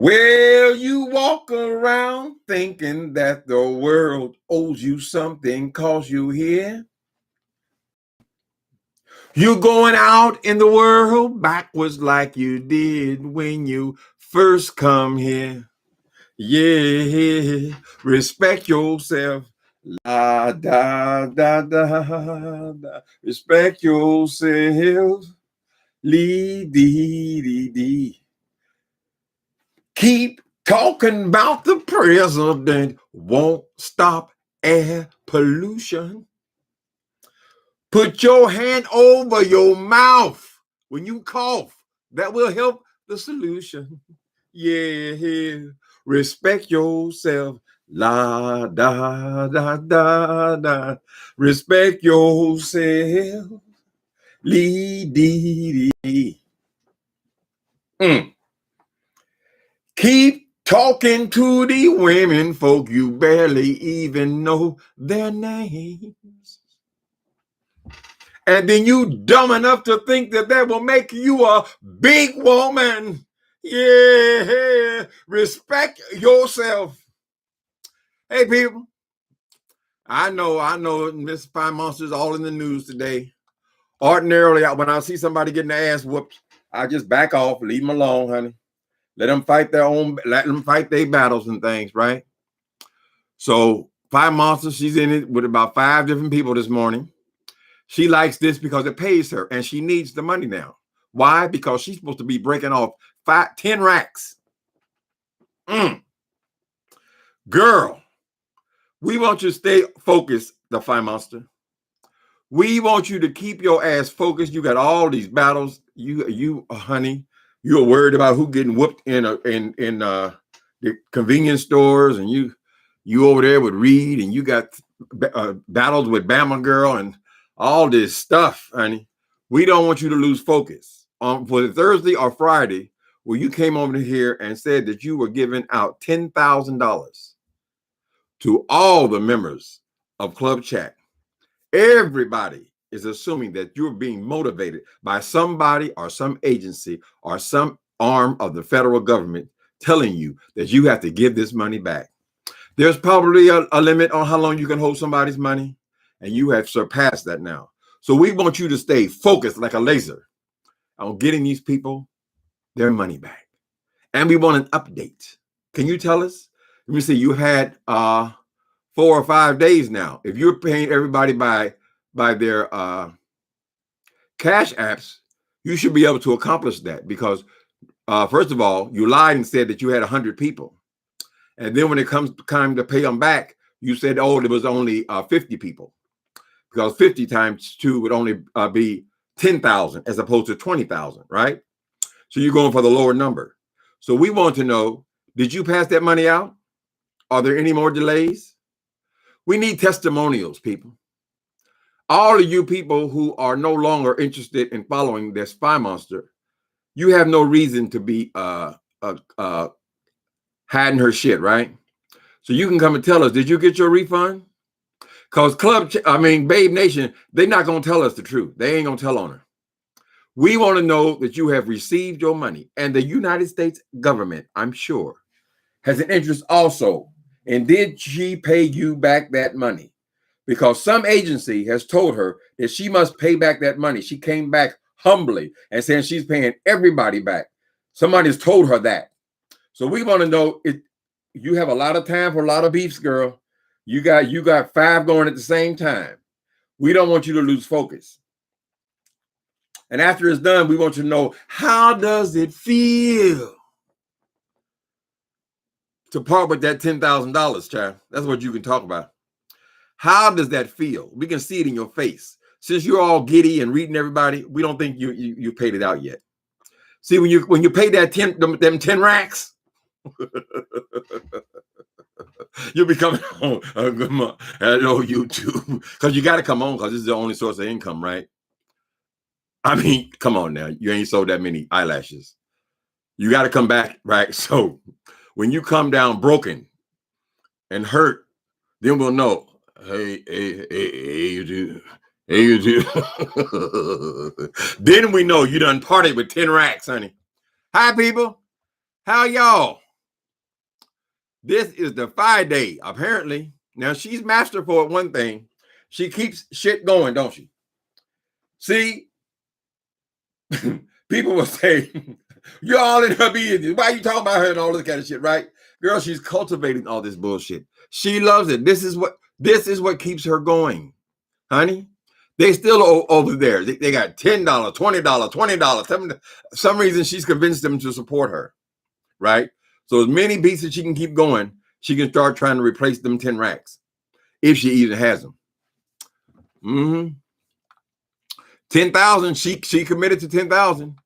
Well, you walk around thinking that the world owes you something cause you here. You going out in the world backwards like you did when you first come here. Yeah, respect yourself. La da da da da. Respect yourself. Lee dee dee dee. Keep talking about the president won't stop air pollution. Put your hand over your mouth when you cough. That will help the solution. Yeah, respect yourself. La da da da da. Respect yourself. Lee dee dee. Keep talking to the women folk you barely even know their names. And then you dumb enough to think that will make you a big woman. Yeah, respect yourself. Hey, people, I know Miss Fine Monster's all in the news today. Ordinarily, when I see somebody getting their ass whooped, I just back off, leave them alone, honey. Let them fight their battles and things, right? So Fine Monster, she's in it with about 5 different people this morning. She likes this because it pays her, and she needs the money now. Why? Because she's supposed to be breaking off 10 racks. Girl, we want you to stay focused, the Fine Monster. We want you to keep your ass focused. You got all these battles. You, honey, you're worried about who getting whooped in the convenience stores, and you over there with Reed, and you got battles with Bama Girl and all this stuff, honey. We don't want you to lose focus. For the Thursday or Friday, where you came over here and said that you were giving out $10,000 to all the members of Club Chat. Everybody is assuming that you're being motivated by somebody or some agency or some arm of the federal government telling you that you have to give this money back. There's probably a limit on how long you can hold somebody's money, and you have surpassed that now. So we want you to stay focused like a laser on getting these people their money back. And we want an update. Can you tell us? Let me see, you had 4 or 5 days now. If you're paying everybody by their cash apps, you should be able to accomplish that because first of all, you lied and said that you had 100 people. And then when it comes time to pay them back, you said, oh, there was only 50 people. Because 50 times 2 would only be 10,000 as opposed to 20,000, right? So you're going for the lower number. So we want to know, did you pass that money out? Are there any more delays? We need testimonials, people. All of you people who are no longer interested in following this Spy Monster, you have no reason to be hiding her shit, right? So you can come and tell us, did you get your refund? Because Babe Nation, they're not going to tell us the truth. They ain't going to tell on her. We want to know that you have received your money. And the United States government, I'm sure, has an interest also. And did she pay you back that money? Because some agency has told her that she must pay back that money. She came back humbly and saying she's paying everybody back. Somebody's told her that. So we want to know if you have a lot of time for a lot of beefs, girl. You got 5 going at the same time. We don't want you to lose focus. And after it's done, we want you to know, how does it feel to part with that $10,000, child? That's what you can talk about. How does that feel? We can see it in your face. Since you're all giddy and reading everybody, we don't think you paid it out yet. See, when you pay that them 10 racks, you'll be coming on. Hello, YouTube. Because you got to come on because this is the only source of income, right? I mean, come on now. You ain't sold that many eyelashes. You got to come back, right? So when you come down broken and hurt, then we'll know. Hey, you do. Hey, you do. Then we know you done partied with 10 racks, honey. Hi, people. How y'all? This is the Friday, apparently. Now, she's masterful at one thing. She keeps shit going, don't she? See, people will say, you're all in her business. Why are you talking about her and all this kind of shit, right? Girl, she's cultivating all this bullshit. She loves it. This is what keeps her going, honey. They still over there. They got $10, $20, $20. Some reason she's convinced them to support her, right? So as many beats that she can keep going, she can start trying to replace them 10 racks, if she even has them. 10,000. She committed to 10,000.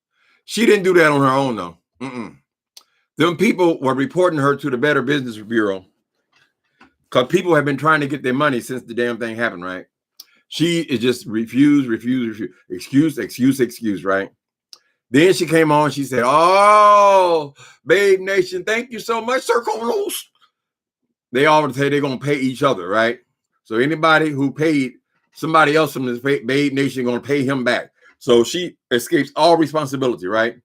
She didn't do that on her own though. Them people were reporting her to the Better Business Bureau because people have been trying to get their money since the damn thing happened, right? She is just refuse, excuse, right? Then she came on. She said, "Oh, Babe Nation, thank you so much, Circle." They all say they're gonna pay each other, right? So anybody who paid somebody else from this Babe Nation gonna pay him back. So she escapes all responsibility, right?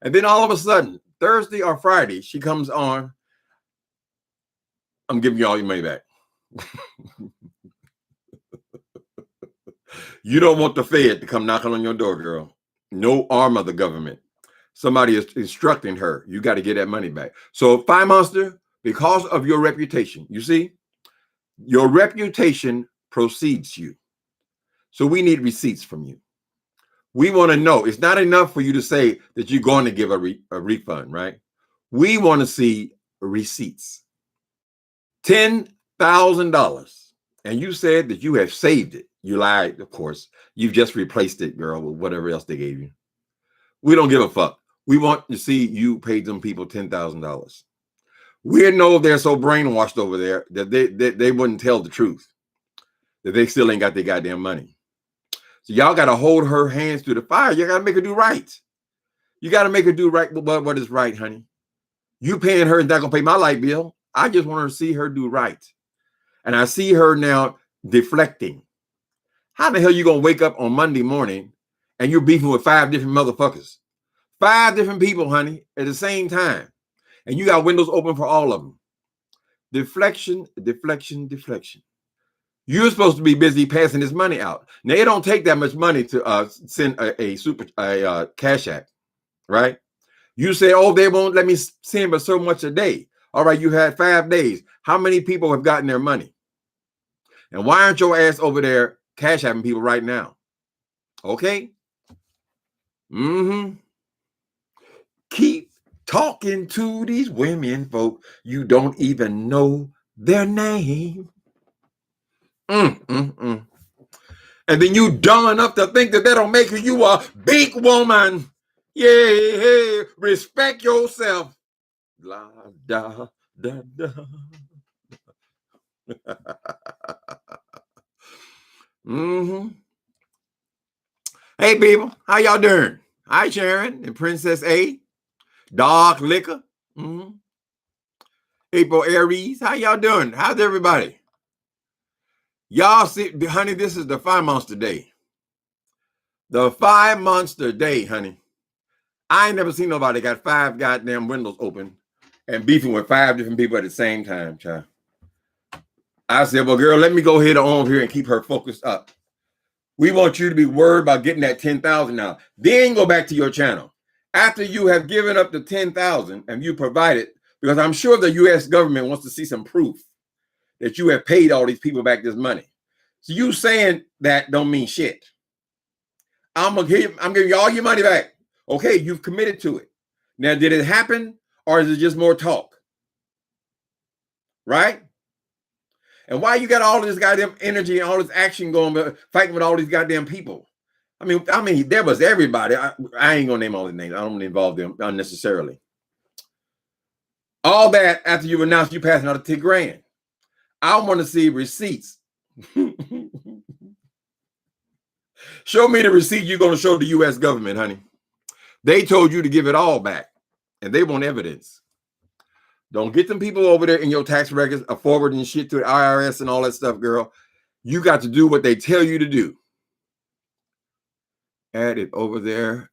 And then all of a sudden, Thursday or Friday, she comes on. I'm giving you all your money back. You don't want the Fed to come knocking on your door, girl. No arm of the government. Somebody is instructing her. You got to get that money back. So, Fire Monster, because of your reputation, you see, your reputation precedes you. So we need receipts from you. We want to know. It's not enough for you to say that you're going to give a refund, right? We want to see receipts. $10,000. And you said that you have saved it. You lied, of course. You've just replaced it, girl, with whatever else they gave you. We don't give a fuck. We want to see you paid them people $10,000. We know they're so brainwashed over there that they wouldn't tell the truth, that they still ain't got their goddamn money. So y'all got to hold her hands through the fire. You got to make her do right. You got to make her do right what is right, honey. You paying her is not going to pay my light bill. I just want her to see her do right. And I see her now deflecting. How the hell you going to wake up on Monday morning and you're beefing with 5 different motherfuckers? 5 different people, honey, at the same time. And you got windows open for all of them. Deflection, deflection, deflection. You're supposed to be busy passing this money out. Now, it don't take that much money to send a cash app, right? You say, oh, they won't let me send but so much a day. All right, you had 5 days. How many people have gotten their money? And why aren't your ass over there cash apping people right now? Okay? Keep talking to these women, folk. You don't even know their name. And then you dumb enough to think that don't make you a big woman. Yeah, respect yourself. La da da da. Hey people, how y'all doing? Hi Sharon and Princess A. Dark Liquor. April Aries, how y'all doing? How's everybody? Y'all see, honey, this is the Fire Monster Day. The Fire Monster Day, honey. I ain't never seen nobody got 5 goddamn windows open and beefing with 5 different people at the same time, child. I said, well, girl, let me go ahead on here and keep her focused up. We want you to be worried about getting that 10,000 now. Then go back to your channel. After you have given up the 10,000 and you provide it, because I'm sure the U.S. government wants to see some proof that you have paid all these people back this money. So you saying that don't mean shit. I'm giving you all your money back. Okay, you've committed to it. Now, did it happen or is it just more talk? Right? And why you got all this goddamn energy and all this action going, fighting with all these goddamn people? I mean, there was everybody. I ain't gonna name all the names. I don't want to involve them unnecessarily. All that after you announced you passing out of 10 grand. I want to see receipts. Show me the receipt you're going to show the U.S. government, honey. They told you to give it all back, and they want evidence. Don't get them people over there in your tax records forwarding shit to the IRS and all that stuff, girl. You got to do what they tell you to do. Add it over there.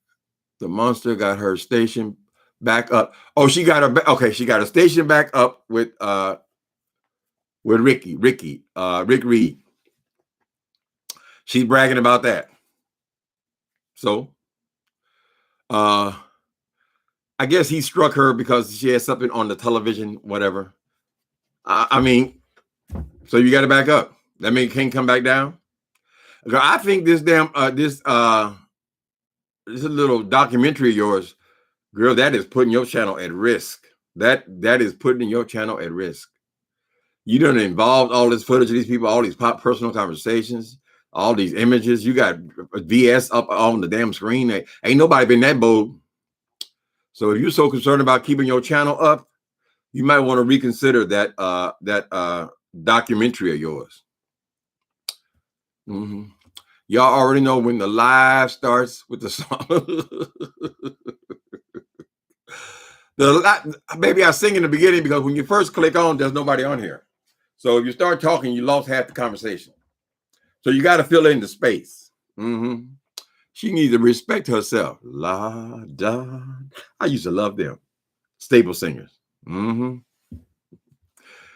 The monster got her station back up. Oh, she got her. Okay, she got a station back up with Rick Reed. She's bragging about that. So, I guess he struck her because she had something on the television, whatever. I mean, so you got to back up. That means can't come back down. I think this this little documentary of yours, girl, that is putting your channel at risk. That is putting your channel at risk. You done involved all this footage of these people, all these personal conversations, all these images. You got VS up on the damn screen. Ain't nobody been that bold. So if you're so concerned about keeping your channel up, you might want to reconsider that documentary of yours. Mm-hmm. Y'all already know when the live starts with the song. Maybe I sing in the beginning because when you first click on, there's nobody on here. So if you start talking, you lost half the conversation. So you got to fill in the space. Mm-hmm. She needs to respect herself. La da. I used to love them. Staple singers. Mm-hmm.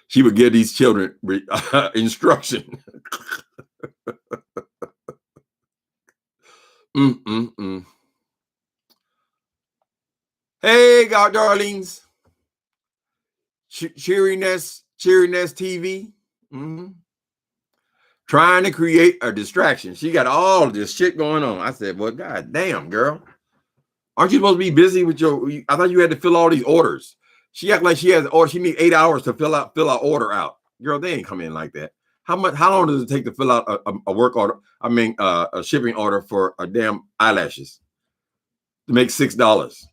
She would give these children instruction. Hey, God darlings. Cheeriness TV. Mm-hmm. Trying to create a distraction. She got all this shit going on. I said, well, God damn, girl. Aren't you supposed to be busy with I thought you had to fill all these orders. She act like she has order. She needs 8 hours to fill our order out. Girl, they ain't come in like that. How long does it take to fill out a work order? I mean, a shipping order for a damn eyelashes to make $6.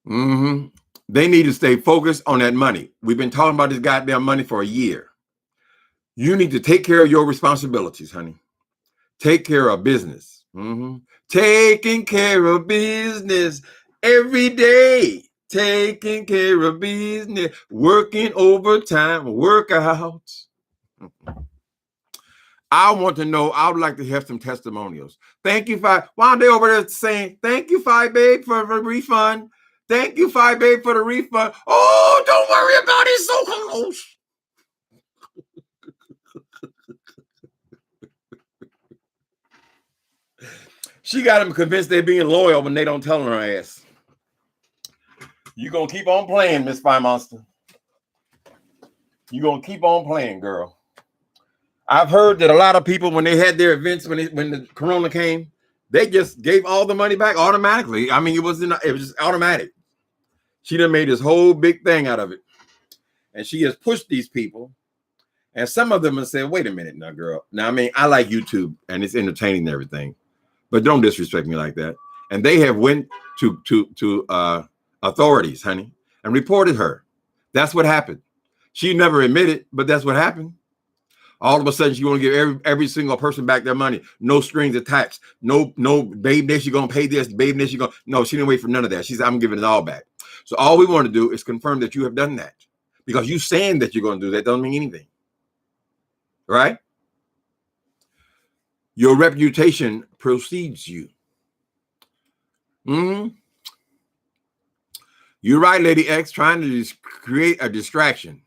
Mm-hmm. They need to stay focused on that money. We've been talking about this goddamn money for a year. You need to take care of your responsibilities, honey. Take care of business. Mm-hmm. Taking care of business every day. Taking care of business. Working overtime. Workouts. I want to know. I would like to have some testimonials. Thank you, Fi. Why are they over there saying, thank you, Fi Babe, for the refund? Thank you, Fi Babe, for the refund. Oh, don't worry about it. So close. She got them convinced they're being loyal when they don't tell her ass. You're going to keep on playing, Miss Spy Monster. You're going to keep on playing, girl. I've heard that a lot of people, when they had their events, when the corona came, they just gave all the money back automatically. I mean, it was just automatic. She done made this whole big thing out of it. And she has pushed these people. And some of them have said, wait a minute now, girl. Now, I mean, I like YouTube and it's entertaining and everything. But don't disrespect me like that. And they have went to authorities, honey, and reported her. That's what happened. She never admitted, but that's what happened. All of a sudden, she want to give every single person back their money. No strings attached. No, babe, this you're going to pay this. Babe, this you're going to. No, she didn't wait for none of that. She said, I'm giving it all back. So all we want to do is confirm that you have done that. Because you saying that you're going to do that doesn't mean anything. Right? Your reputation precedes you. Mm-hmm. You're right, Lady X, trying to just create a distraction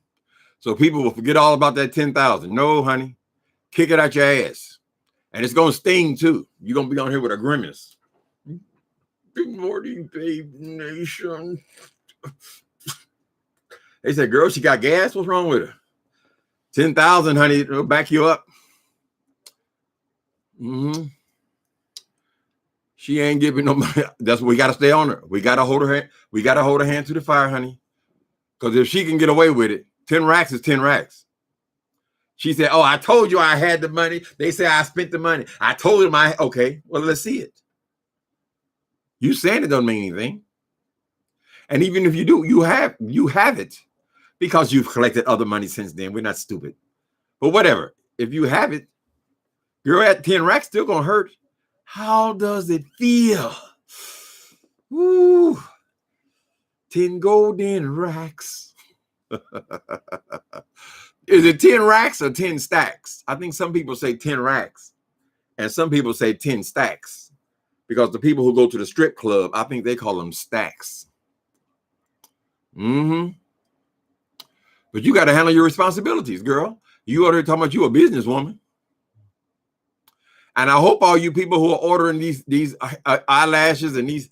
so people will forget all about that 10,000. No, honey, kick it out your ass. And it's going to sting, too. You're going to be on here with a grimace. Good morning, Babe Nation. They said, girl, she got gas? What's wrong with her? 10,000, honey, it'll back you up. Mm-hmm. She ain't giving no money. That's what we got to stay on her. We got to hold her hand. We got to hold her hand to the fire, honey. Because if she can get away with it, 10 racks is 10 racks. She said, oh, I told you I had the money. They say I spent the money. I told them okay, well, let's see it. You saying it doesn't mean anything. And even if you do, you have it because you've collected other money since then. We're not stupid. But whatever. If you have it, you're at 10 racks, still going to hurt. How does it feel? Woo. 10 golden racks. Is it 10 racks or 10 stacks? I think some people say 10 racks and some people say 10 stacks. because the people who go to the strip club, I think they call them stacks. But you got to handle your responsibilities, girl. You already talking about you a businesswoman. And I hope all you people who are ordering these eyelashes and these,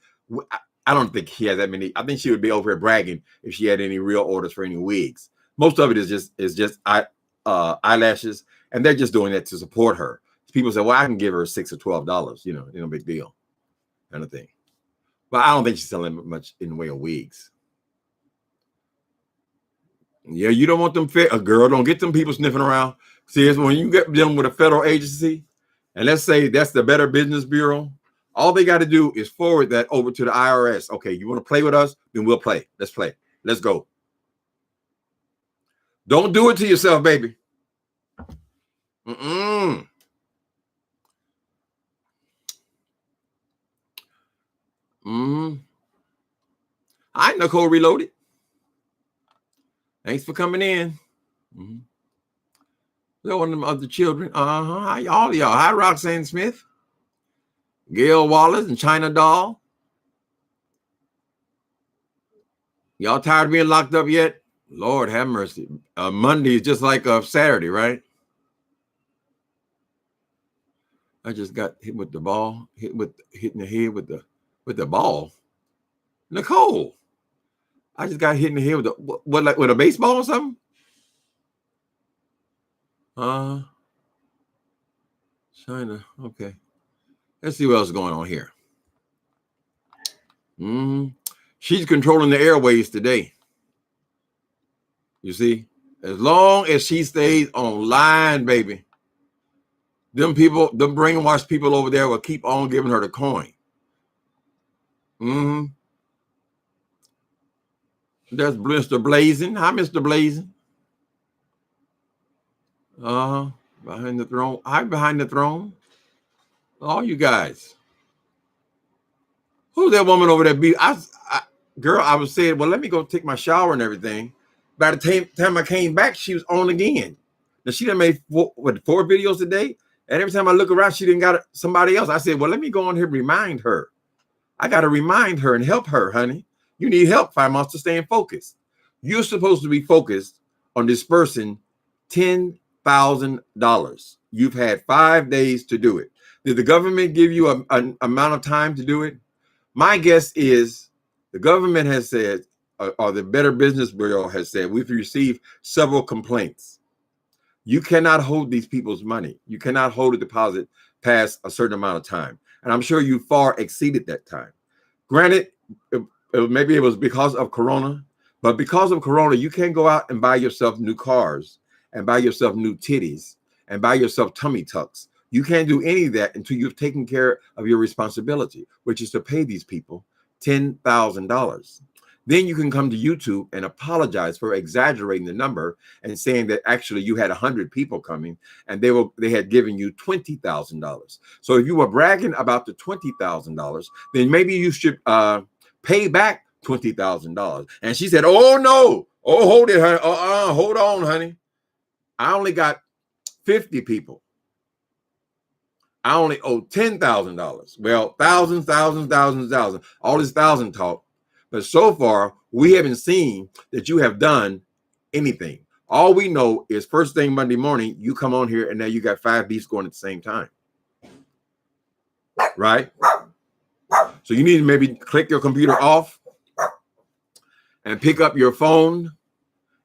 I don't think she has that many. I think she would be over here bragging if she had any real orders for any wigs. Most of it is just eyelashes, and they're just doing that to support her. People say, well, I can give her $6 or $12, no big deal, kind of thing. But I don't think she's selling much in the way of wigs. Yeah, you don't want them a girl, don't get them people sniffing around. See, it's when you get them with a federal agency, and let's say that's the Better Business Bureau, all they got to do is forward that over to the IRS. Okay, you want to play with us? Then we'll play. Let's play. Let's go. Don't do it to yourself, baby. Hi, Nicole Reloaded. Thanks for coming in. They're one of them other children. Hi, all of y'all. Hi, Roxanne Smith, Gail Wallace, and China Doll. Y'all tired of being locked up yet? Lord have mercy. Monday is just like a Saturday, right? I just got hit with the ball, hitting the head with the ball. Nicole, I just got hit in the head with a baseball or something? China. Okay. Let's see what else is going on here. She's controlling the airways today. You see, as long as she stays online, baby, them brainwashed people over there will keep on giving her the coin. That's Mr. Blazing. Hi, Mr. Blazing. Behind the throne. Hi, behind the throne. All you guys. Who's that woman over there? Girl, I was saying, well, let me go take my shower and everything. By the time I came back, she was on again. Now, she done made 4 videos a day. And every time I look around, she didn't got somebody else. I said, well, let me go on here and remind her. I got to remind her and help her, honey. You need help, 5 months, to stay focused. You're supposed to be focused on dispersing $10,000. You've had 5 days to do it. Did the government give you an amount of time to do it? My guess is the government has said, or the Better Business Bureau has said, we've received several complaints. You cannot hold these people's money. You cannot hold a deposit past a certain amount of time. And I'm sure you far exceeded that time. Granted, maybe it was because of Corona, but because of Corona, you can't go out and buy yourself new cars and buy yourself new titties and buy yourself tummy tucks. You can't do any of that until you've taken care of your responsibility, which is to pay these people $10,000. Then you can come to YouTube and apologize for exaggerating the number and saying that actually you had 100 people coming and they had given you $20,000. So if you were bragging about the $20,000, then maybe you should pay back $20,000. And she said, "Oh no, oh hold it, honey. Hold on, honey. I only got 50 people. I only owe $10,000. Well, thousands. All this thousand talk. But so far, we haven't seen that you have done anything. All we know is first thing Monday morning, you come on here and now you got 5 beats going at the same time. Right? So you need to maybe click your computer off and pick up your phone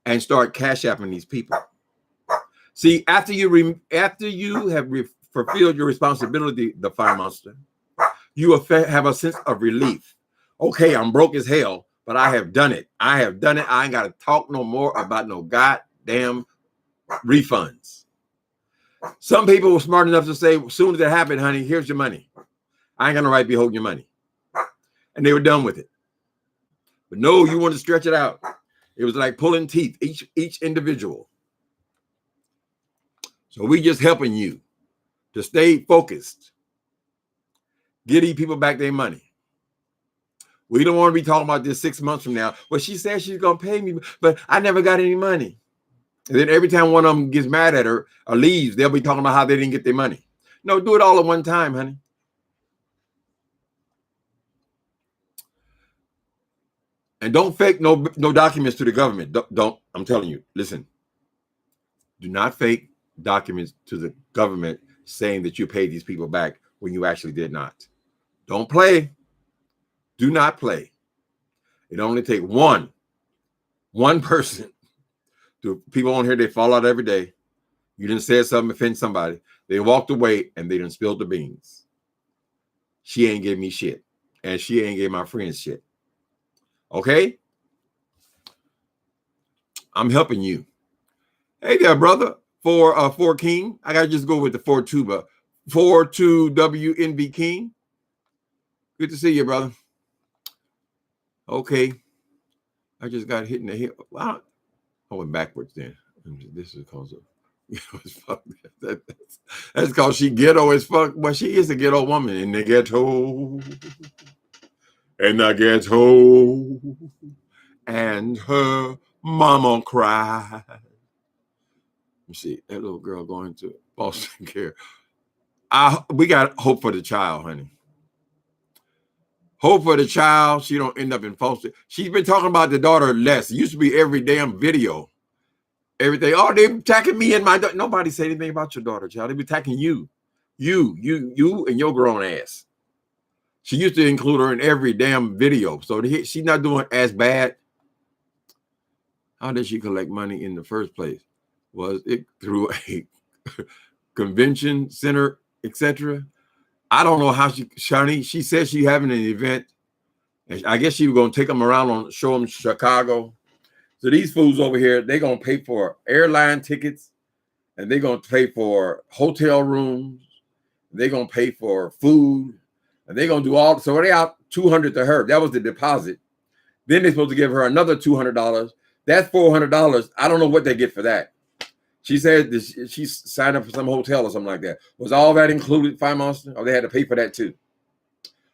and start cash apping these people. See, after you have fulfilled your responsibility, the fire monster, you will have a sense of relief. Okay, I'm broke as hell, but I have done it. I have done it. I ain't got to talk no more about no goddamn refunds. Some people were smart enough to say, as soon as it happened, honey, here's your money. I ain't got no right to be holding your money. And they were done with it. But no, you want to stretch it out. It was like pulling teeth, each individual. So we just helping you to stay focused. Get these people back their money. We don't want to be talking about this 6 months from now. Well, she said she's going to pay me, but I never got any money. And then every time one of them gets mad at her or leaves, they'll be talking about how they didn't get their money. No, do it all at one time, honey. And don't fake no documents to the government. Don't. I'm telling you. Listen. Do not fake documents to the government saying that you paid these people back when you actually did not. Don't play. Do not play. It only takes one person. People on here, they fall out every day. You didn't say something, offend somebody. They walked away and they done spilled the beans. She ain't gave me shit. And she ain't gave my friends shit. Okay? I'm helping you. Hey there, brother. For King. I gotta just go with the 4-2, but 4-2 WNB King. Good to see you, brother. Okay. I just got hit in the head. Wow. I went backwards then. This is because of that's because she ghetto as fuck. Well, she is a ghetto woman in the ghetto. In the ghetto. And her mama cried. You see, that little girl going to Boston Care. We got hope for the child, honey. Hope for the child. She don't end up in foster. She's been talking about the daughter less. It used to be every damn video. Everything. Oh, they attacking me and my daughter. Nobody said anything about your daughter, child. They be attacking you. You and your grown ass. She used to include her in every damn video. So she's not doing as bad. How did she collect money in the first place? Was it through a convention center, etc.? I don't know how she said she having an event. And I guess she was going to take them around show them Chicago. So these fools over here, they're going to pay for airline tickets and they're going to pay for hotel rooms. They're going to pay for food and they're going to do all. So they out $200 to her. That was the deposit. Then they're supposed to give her another $200. That's $400. I don't know what they get for that. She said she signed up for some hotel or something like that. Was all that included, Fire Monster? Or they had to pay for that too?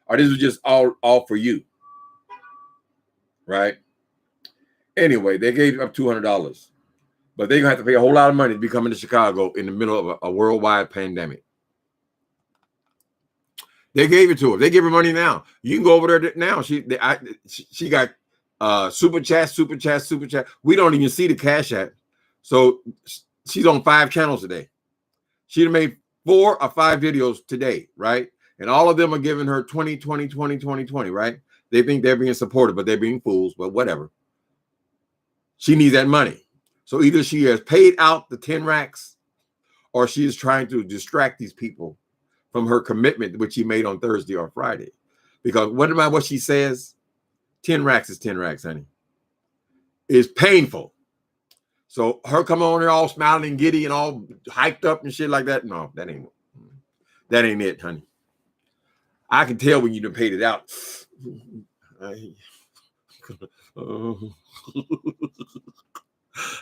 Or this was just all for you? Right? Anyway, they gave up $200. But they're going to have to pay a whole lot of money to be coming to Chicago in the middle of a worldwide pandemic. They gave it to her. They give her money now. You can go over there now. She got super chat. We don't even see the Cash App. So she's on 5 channels today. She made 4 or 5 videos today, right? And all of them are giving her 20, right? They think they're being supported, but they're being fools, but whatever. She needs that money. So either she has paid out the 10 racks or she is trying to distract these people from her commitment, which she made on Thursday or Friday. Because what she says, 10 racks is 10 racks, honey. It's painful. So her come on there all smiling and giddy and all hyped up and shit like that. No, that ain't it, honey. I can tell when you done paid it out.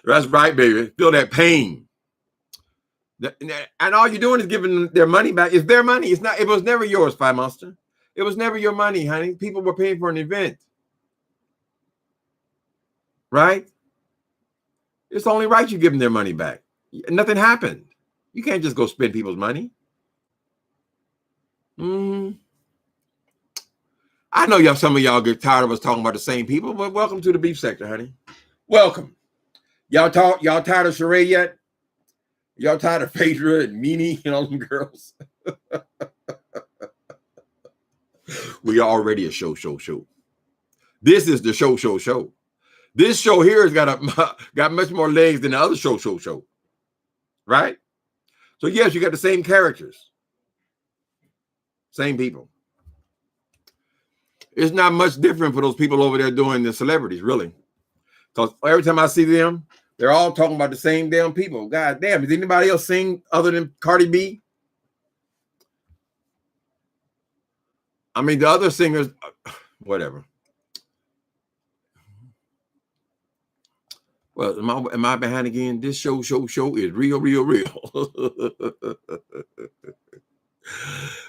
That's right, baby. Feel that pain. And all you're doing is giving their money back. It's their money. It's not. It was never yours, Fire Monster. It was never your money, honey. People were paying for an event, right? It's only right you give them their money back. Nothing happened. You can't just go spend people's money. I know some of y'all get tired of us talking about the same people, but welcome to the beef sector, honey. Welcome. Y'all tired of Sheree yet? Y'all tired of Phaedra and Meanie and all them girls? We are already a show. This is the show. This show here has got much more legs than the other show. Right? So yes, you got the same characters. Same people. It's not much different for those people over there doing the celebrities, really. Because every time I see them, they're all talking about the same damn people. God damn, does anybody else sing other than Cardi B? I mean, the other singers, whatever. Well, am I behind again? This show is real.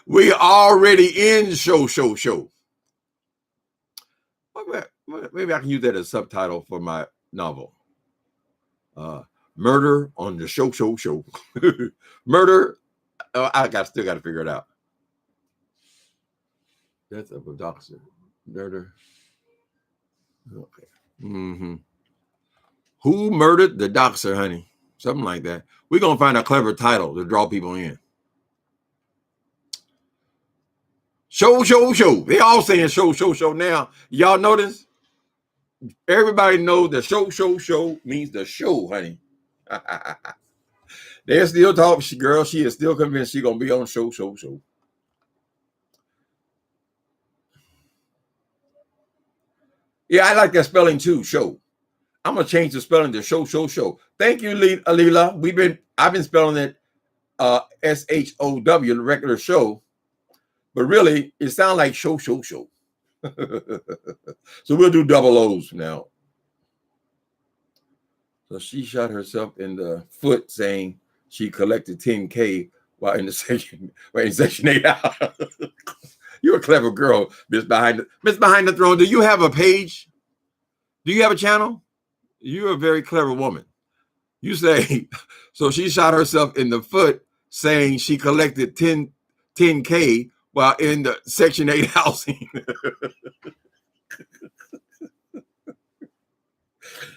We already in show. Maybe I can use that as a subtitle for my novel. Murder on the show. Murder. Still got to figure it out. Death of a Doxing. Murder. Okay. Mm-hmm. Who murdered the Doxer, honey? Something like that. We're going to find a clever title to draw people in. Show, show, show. They all saying show, show, show now. Y'all notice? Everybody knows the show, show, show means the show, honey. They're still talking, girl. She is still convinced she's going to be on show, show, show. Yeah, I like that spelling too, show. I'm going to change the spelling to show, show, show. Thank you, Alila. I've been spelling it S-H-O-W, the regular show. But really, it sounds like show, show, show. So we'll do double O's now. So she shot herself in the foot saying she collected 10K while in Section 8 hours. You're a clever girl, Miss Behind the Throne. Do you have a page? Do you have a channel? You're a very clever woman. You say, so she shot herself in the foot saying she collected 10K while in the Section 8 housing.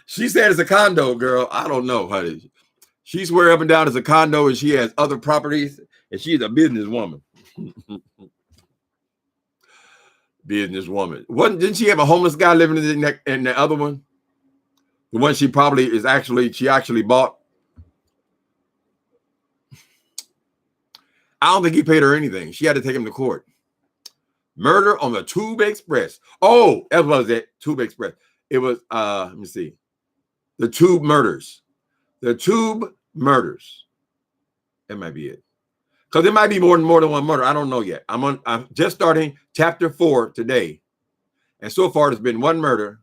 She said it's a condo, girl. I don't know, honey. She swear up and down it's a condo and she has other properties and she's a businesswoman. Businesswoman. Didn't she have a homeless guy living in the other one? The one she actually bought. I don't think he paid her anything. She had to take him to court. Murder on the Tube Express. Oh, that was it. Tube Express. It was, let me see. The Tube Murders. The Tube Murders. That might be it. Because there might be more than one murder. I don't know yet. I'm just starting chapter 4 today. And so far, there's been one murder.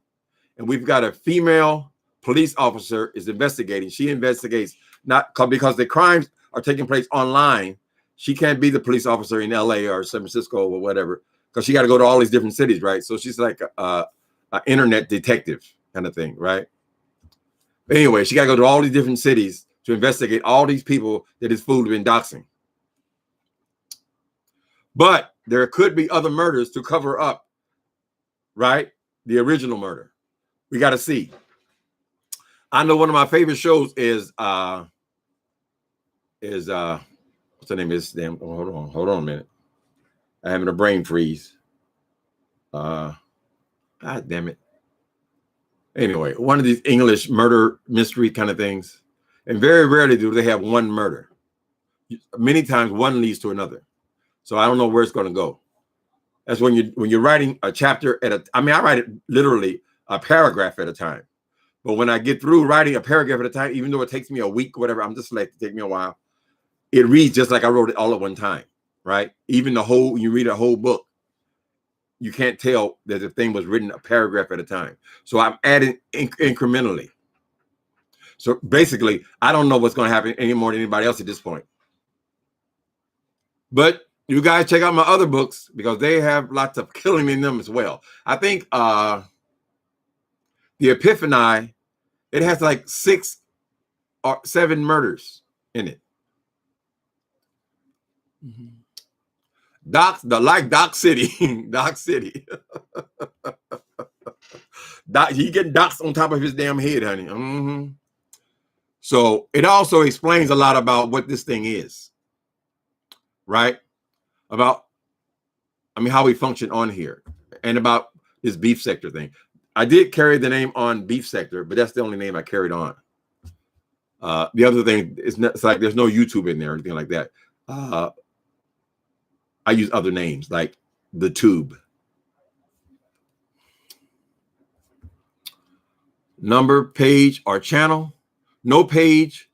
And we've got a female police officer is investigating. She investigates not because the crimes are taking place online. She can't be the police officer in LA or San Francisco or whatever, because she got to go to all these different cities, right? So she's like an internet detective kind of thing, right? But anyway, she got to go to all these different cities to investigate all these people that his fool has been doxing. But there could be other murders to cover up, right? The original murder. We got to see. I know one of my favorite shows is what's the name of this damn? Oh, hold on a minute. I'm having a brain freeze. God damn it. Anyway, one of these English murder mystery kind of things. And very rarely do they have one murder. Many times one leads to another. So I don't know where it's going to go. That's when you're writing a chapter I write it literally a paragraph at a time. But when I get through writing a paragraph at a time, even though it takes me a week or whatever, I'm just like, it take me a while. It reads just like I wrote it all at one time, right? Even when you read a whole book, you can't tell that the thing was written a paragraph at a time. So I'm adding incrementally. So basically, I don't know what's going to happen any more than anybody else at this point. But you guys check out my other books because they have lots of killing in them as well. I think the Epiphany, it has like 6 or 7 murders in it. Dox City. Dox City. He getting doxed on top of his damn head, honey. So it also explains a lot about what this thing is, right? About, how we function on here and about this beef sector thing. I did carry the name on beef sector, but that's the only name I carried on. The other thing is it's like there's no YouTube in there or anything like that. I use other names like the Tube. Number, page, or channel. No page.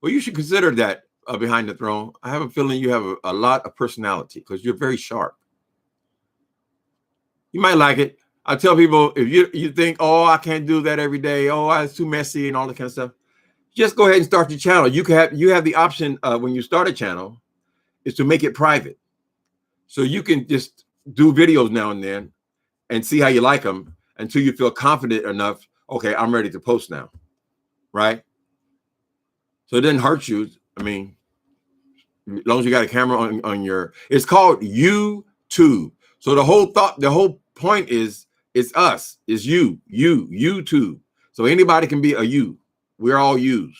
Well, you should consider that Behind the Throne. I have a feeling you have a lot of personality because you're very sharp. You might like it. I tell people, if you think, oh, I can't do that every day. Oh, it's too messy and all that kind of stuff. Just go ahead and start your channel. You have the option when you start a channel is to make it private. So you can just do videos now and then and see how you like them until you feel confident enough. Okay, I'm ready to post now, right? So it doesn't hurt you. As long as you got a camera on your, it's called YouTube. So the whole point is It's us. It's you too. So anybody can be a you. We're all yous.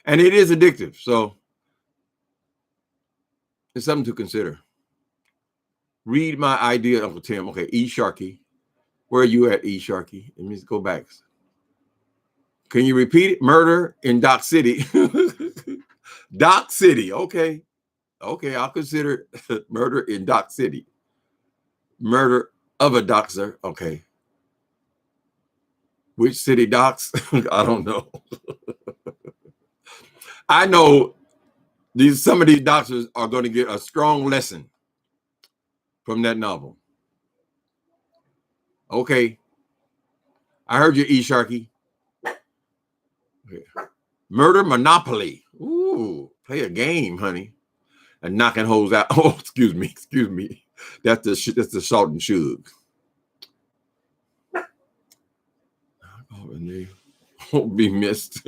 And it is addictive. So it's something to consider. Read my idea, Uncle Tim. Okay, E. Sharkey. Where are you at, E. Sharkey? Let me go back. Can you repeat it? Murder in Dock City. Dock City. Okay. Okay, I'll consider murder in Dock City. Murder of a doxer. Okay. Which city docks? I don't know. I know some of these doxers are going to get a strong lesson from that novel. Okay. I heard you, E. Sharkey. Okay. Murder Monopoly. Ooh, play a game, honey. And knocking hoes out. Oh, excuse me. That's the salt and sugar. Oh, and they won't be missed.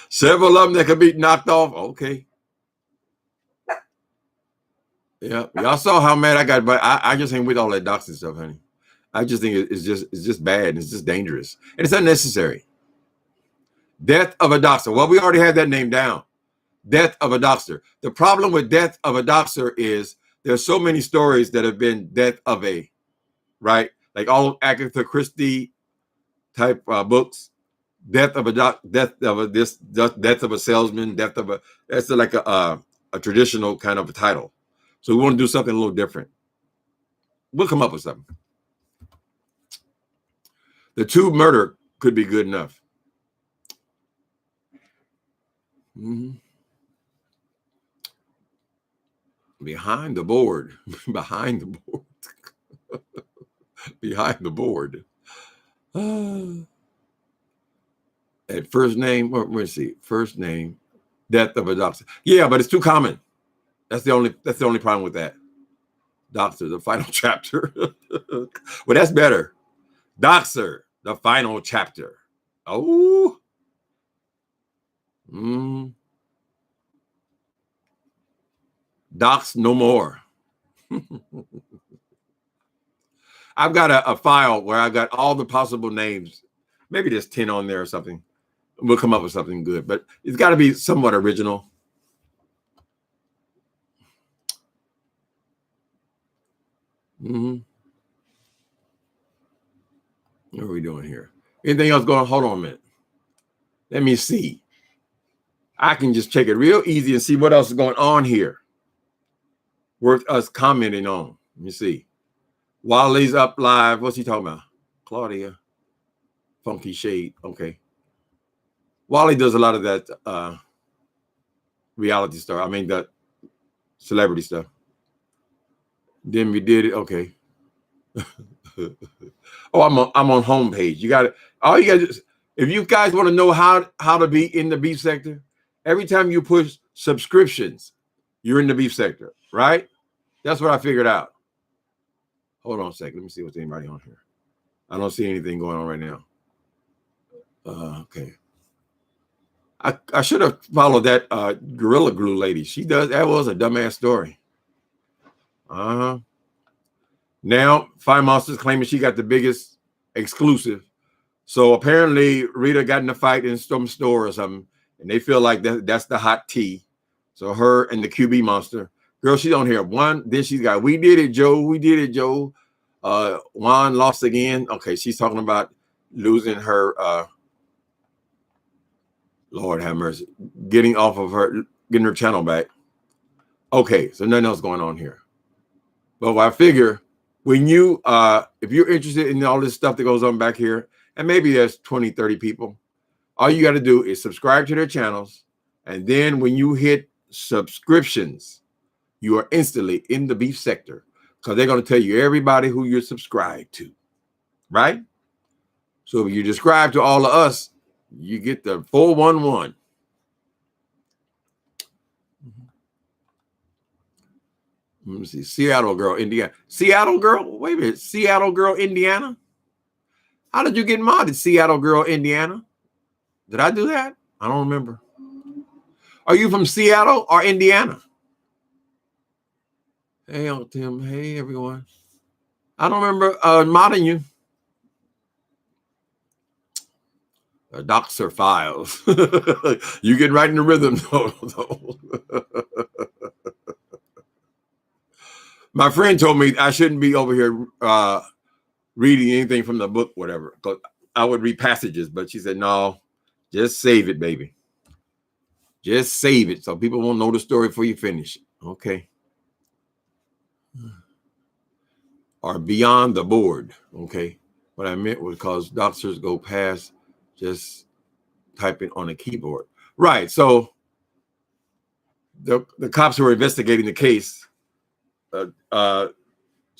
Several of them that could be knocked off. Okay. Yeah, y'all saw how mad I got, but I just ain't with all that doxing stuff, honey. I just think it's just bad and it's just dangerous and it's unnecessary. Death of a doxer. Well, we already had that name down. Death of a doxer. The problem with death of a doxer is there's so many stories that have been death of a, right? Like all Agatha Christie type books. Death of a salesman. That's like a traditional kind of a title. So we want to do something a little different. We'll come up with something. The two murder could be good enough. Mm-hmm. Behind the board. Behind the board. Behind the board. At first name, let's see. First name, death of a doxer. Yeah, but it's too common. That's the only problem with that. Doxer, the final chapter. Well, that's better. Doxer, the final chapter. Oh. Dox no more. I've got a file where I've got all the possible names. Maybe there's 10 on there or something. We'll come up with something good, but it's got to be somewhat original. What are we doing here? Anything else going on? Hold on a minute. Let me see. I can just check it real easy and see what else is going on here. Worth us commenting on. Let me see. Wally's up live. What's he talking about? Claudia. Funky Shade. Okay. Wally does a lot of that reality stuff. I mean, that celebrity stuff. Then we did it. Okay. Oh, I'm on homepage. You got it. All you guys, if you guys want to know how to be in the beef sector, every time you push subscriptions, you're in the beef sector, right? That's what I figured out. Hold on a second. Let me see what's anybody on here. I don't see anything going on right now. Okay. I should have followed that Gorilla Glue lady. That was a dumbass story. Now, Fine Monster's claiming she got the biggest exclusive. So apparently Rita got in a fight in some store or something, and they feel like that's the hot tea. So her and the QB Monster. Girl, she's on here. One, then she's got, we did it, Joe. We did it, Joe. Juan lost again. Okay, she's talking about losing her, Lord have mercy, getting her channel back. Okay, so nothing else going on here. But I figure when you, if you're interested in all this stuff that goes on back here, and maybe there's 20, 30 people, all you got to do is subscribe to their channels. And then when you hit subscriptions, you are instantly in the beef sector because they're going to tell you everybody who you're subscribed to, right? So if you subscribe to all of us, you get the 411. Let me see. Seattle girl, Indiana. Seattle girl? Wait a minute. Seattle girl, Indiana? How did you get modded, Seattle girl, Indiana? Did I do that? I don't remember. Are you from Seattle or Indiana? Hey, Uncle Tim. Hey, everyone. I don't remember modding you. Doxer files. You get right in the rhythm, though. My friend told me I shouldn't be over here reading anything from the book, whatever, because I would read passages. But she said, no, just save it, baby. Just save it so people won't know the story before you finish. Okay. Or beyond the board. Okay. What I meant was because doctors go past just typing on a keyboard. Right. So the cops who are investigating the case, some of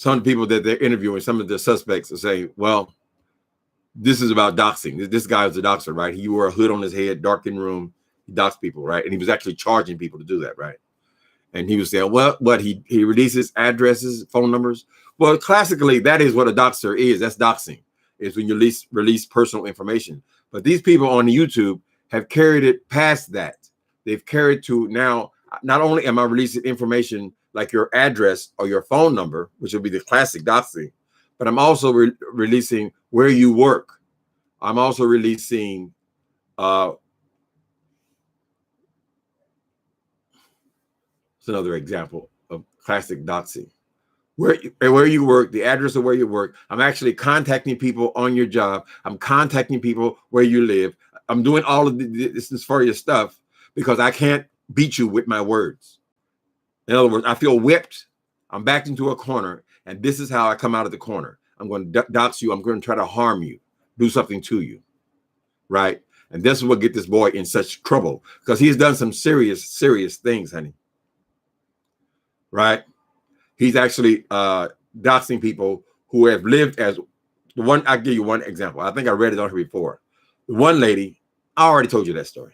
the people that they're interviewing, some of the suspects are saying, well, this is about doxing. This guy was a doxer, right? He wore a hood on his head, darkened room. He doxed people, right? And he was actually charging people to do that, right? And he was saying, well, he releases addresses, phone numbers. Well, classically, that is what a doxer is. That's doxing, is when you release personal information. But these people on YouTube have carried it past that. They've carried to now, not only am I releasing information like your address or your phone number, which would be the classic doxing, but I'm also releasing where you work. I'm also releasing it's another example of classic doxing. Where you work, the address of where you work. I'm actually contacting people on your job. I'm contacting people where you live. I'm doing all of this for your stuff because I can't beat you with my words. In other words, I feel whipped. I'm backed into a corner, and this is how I come out of the corner. I'm going to dox you. I'm going to try to harm you, do something to you, right? And this is what get this boy in such trouble because he's done some serious things, honey. Right? He's actually doxing people who have lived as the one. I'll give you one example. I think I read it on here before. The one lady, I already told you that story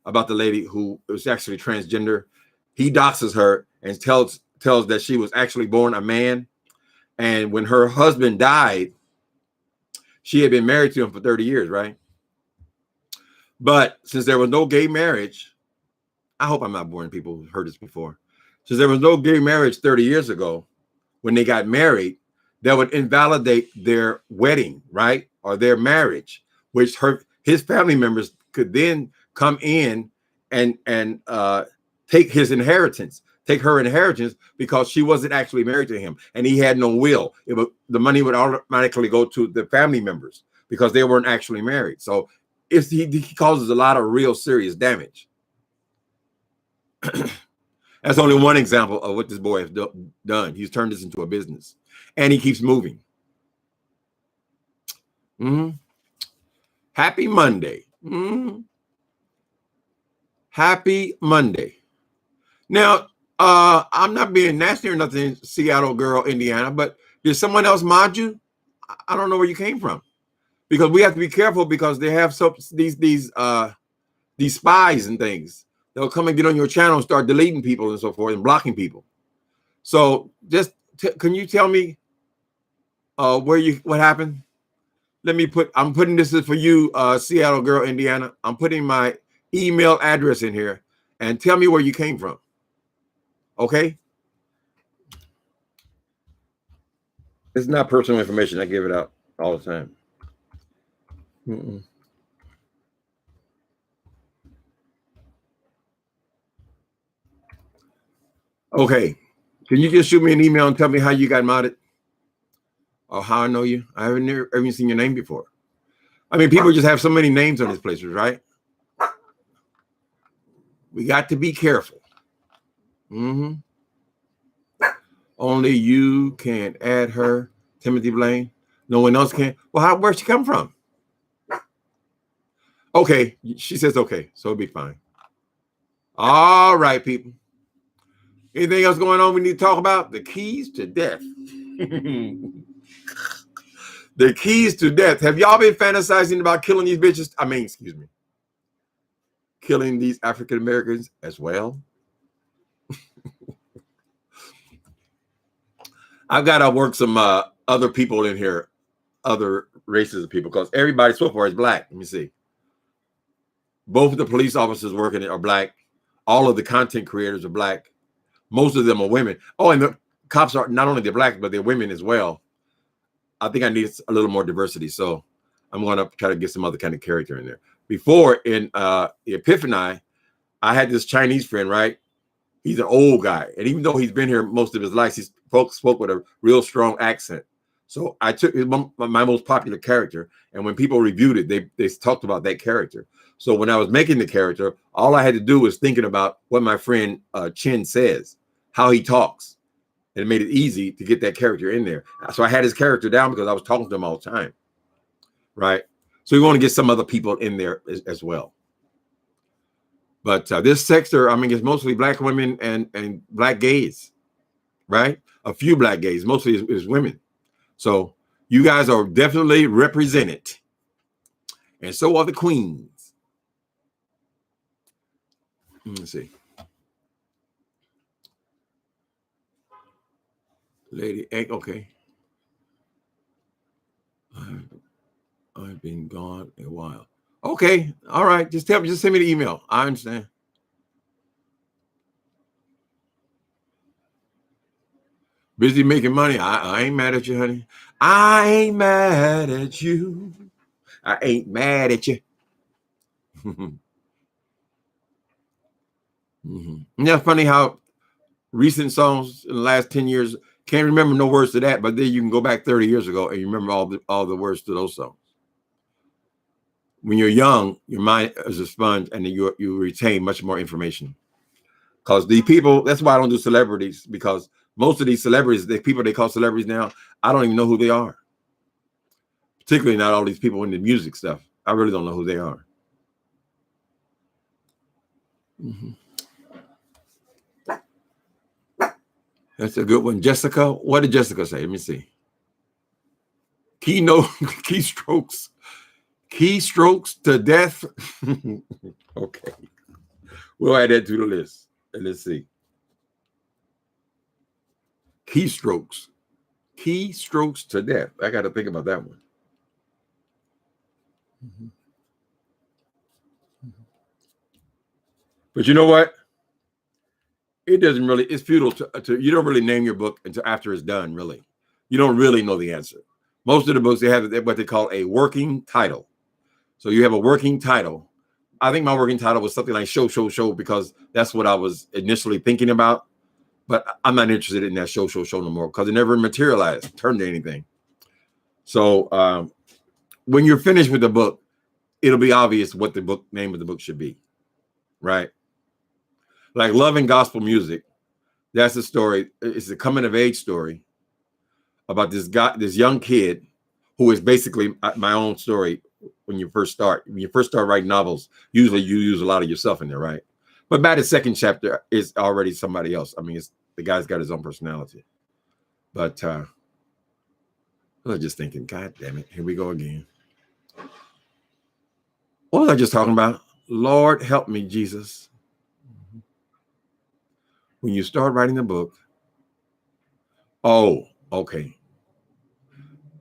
about the lady who was actually transgender. He doxes her and tells that she was actually born a man. And when her husband died, she had been married to him for 30 years, right? But since there was no gay marriage, I hope I'm not boring people who've heard this before. Since there was no gay marriage 30 years ago, when they got married, that would invalidate their wedding, right? Or their marriage, which his family members could then come in and take his inheritance, take her inheritance because she wasn't actually married to him and he had no will. The money would automatically go to the family members because they weren't actually married. So he causes a lot of real serious damage. That's only one example of what this boy has done. He's turned this into a business, and he keeps moving. Happy Monday. Happy Monday. Now, I'm not being nasty or nothing, Seattle girl, Indiana, but did someone else mod you? I don't know where you came from, because we have to be careful because they have these spies and things. They'll come and get on your channel and start deleting people and so forth and blocking people. So just can you tell me what happened? I'm putting this for you, Seattle girl, Indiana. I'm putting my email address in here and tell me where you came from. Okay? It's not personal information. I give it out all the time. Okay. Can you just shoot me an email and tell me how you got modded? Or how I know you? I haven't ever seen your name before. I mean, people just have so many names on these places, right? We got to be careful. Only you can add her, Timothy Blaine. No one else can. Well, where'd she come from? Okay. She says okay, so it'll be fine. All right, people. Anything else going on we need to talk about? The keys to death. The keys to death. Have y'all been fantasizing about killing these bitches? I mean, excuse me. Killing these African Americans as well? I've got to work some other people in here, other races of people, because everybody so far is black. Let me see. Both of the police officers working are black. All of the content creators are black. Most of them are women. Oh, and cops are not only the blacks, but they're women as well. I think I need a little more diversity. So I'm going to try to get some other kind of character in there. Before in the Epiphany, I had this Chinese friend, right? He's an old guy. And even though he's been here most of his life, he spoke with a real strong accent. So I took my most popular character. And when people reviewed it, they talked about that character. So when I was making the character, all I had to do was thinking about what my friend Chin says, how he talks. And it made it easy to get that character in there. So I had his character down because I was talking to him all the time. Right? So we want to get some other people in there as well. But this sector, I mean, it's mostly black women and black gays, right? A few black gays, mostly is women. So you guys are definitely represented. And so are the queens. Let's see. Lady, okay. I've been gone a while. Okay, all right. Just send me the email. I understand. Busy making money. I ain't mad at you, honey. I ain't mad at you. I ain't mad at you. Isn't that funny how recent songs in the last 10 years can't remember no words to that, but then you can go back 30 years ago and you remember all the words to those songs. When you're young, your mind is a sponge, and then you retain much more information. Because the people, that's why I don't do celebrities, because most of these celebrities, the people they call celebrities now, I don't even know who they are. Particularly not all these people in the music stuff. I really don't know who they are. That's a good one. Jessica, what did Jessica say? Let me see. Keystrokes to death. Okay. We'll add that to the list. And let's see. Keystrokes to death. I got to think about that one. But you know what? It doesn't really, it's futile to you don't really name your book until after it's done, really. You don't really know the answer. Most of the books, they have what they call a working title. So you have a working title. I think my working title was something like show, because that's what I was initially thinking about. But I'm not interested in that show no more because it never materialized, turned to anything. So when you're finished with the book, it'll be obvious what the name of the book should be, right? Like Love and Gospel Music, that's a story. It's a coming of age story about this young kid who is basically my own story. When you first start writing novels, usually you use a lot of yourself in there, right? But by the second chapter is already somebody else. I mean, the guy's got his own personality. But I was just thinking, God damn it, here we go again. What was I just talking about? Lord, help me, Jesus. When you start writing the book, oh, okay.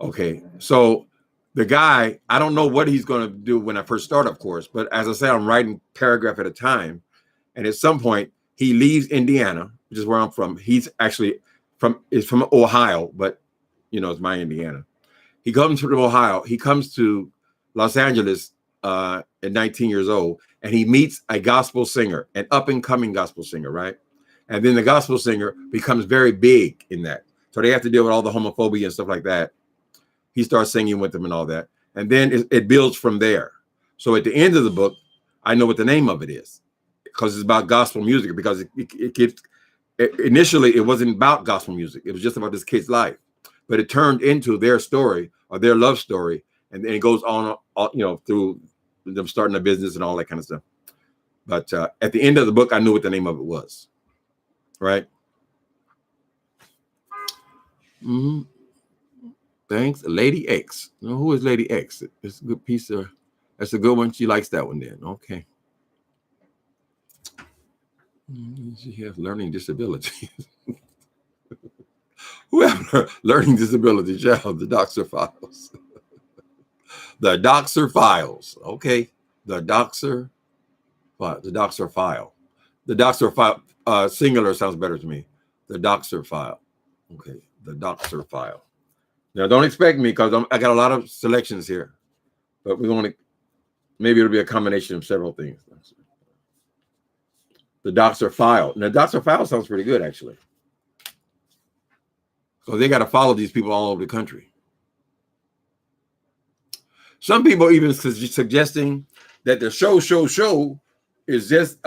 Okay, so the guy, I don't know what he's going to do when I first start, of course, but as I say, I'm writing paragraph at a time. And at some point, he leaves Indiana, which is where I'm from. He's actually from Ohio, but, it's my Indiana. He comes from Ohio. He comes to Los Angeles at 19 years old, and he meets a gospel singer, an up-and-coming gospel singer, right? And then the gospel singer becomes very big in that. So they have to deal with all the homophobia and stuff like that. He starts singing with them and all that. And then it builds from there. So at the end of the book, I know what the name of it is because it's about gospel music, because initially it wasn't about gospel music. It was just about this kid's life, but it turned into their story or their love story. And then it goes on, through them starting a business and all that kind of stuff. But at the end of the book, I knew what the name of it was. Right. Thanks, Lady X. Who is Lady X? It's a good piece of. That's a good one. She likes that one. Then okay. She has learning disabilities. Who have learning disabilities? Child, the Doxer Files. The Doxer Files. Okay, the Doxer File. The Doxer File. The Doxer File. Singular sounds better to me. The Doxer File. Okay, the Doxer file. Now, don't expect me because I got a lot of selections here, but we want to, maybe it'll be a combination of several things. The Doxer file. Now, Doxer file sounds pretty good, actually. So they got to follow these people all over the country. Some people even suggesting that the show is just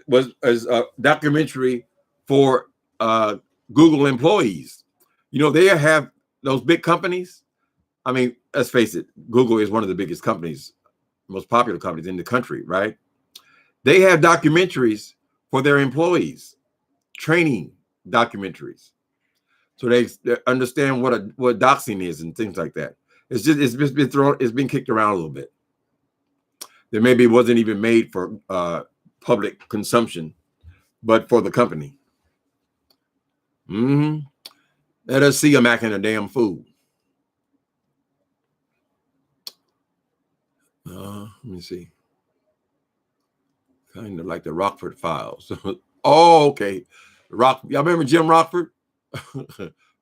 was a documentary for Google employees. You know, they have those big companies. I mean, let's face it, Google is one of the biggest companies, most popular companies in the country, right? They have documentaries for their employees, training documentaries, so they understand what doxing is and things like that. It's been kicked around a little bit. That maybe it wasn't even made for public consumption, but for the company. Let us see them acting a damn fool. Let me see. Kind of like the Rockford Files. Oh, okay. Y'all remember Jim Rockford?